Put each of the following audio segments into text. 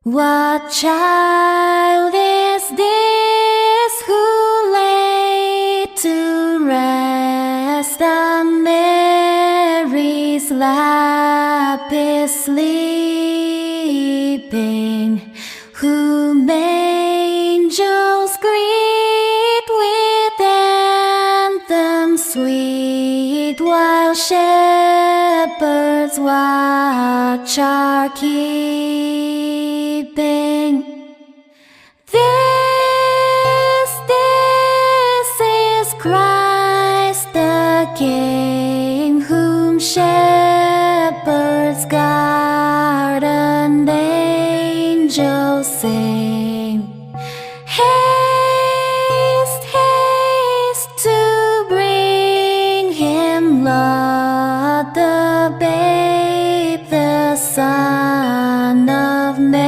What child is this who lay to rest on Mary's lap is sleeping, whom angels greet with anthems sweet, while shepherds watch are keeping. This is Christ the King, whom shepherds guard and angels sing. Haste, haste to bring him, Lord, the babe, the Son of Mary.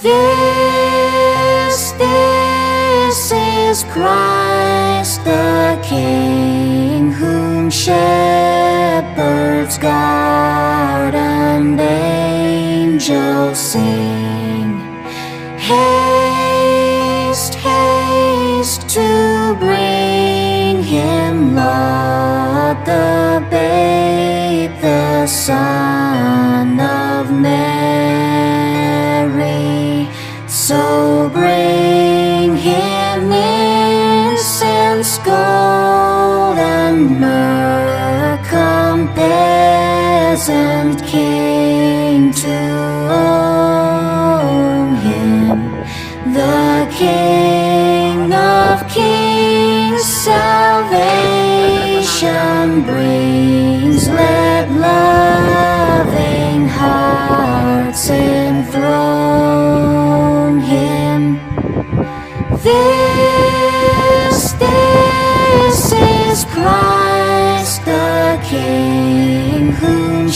This is Christ the King, whom shepherds guard and angels sing. Haste, haste to bring him, Lord, the babe, the Son of Mary. So bring him incense, gold, and myrrh, come peasant king to own him, the King of kings, salvation brings. Let loving hearts enthrone him. This is Christ the King, whom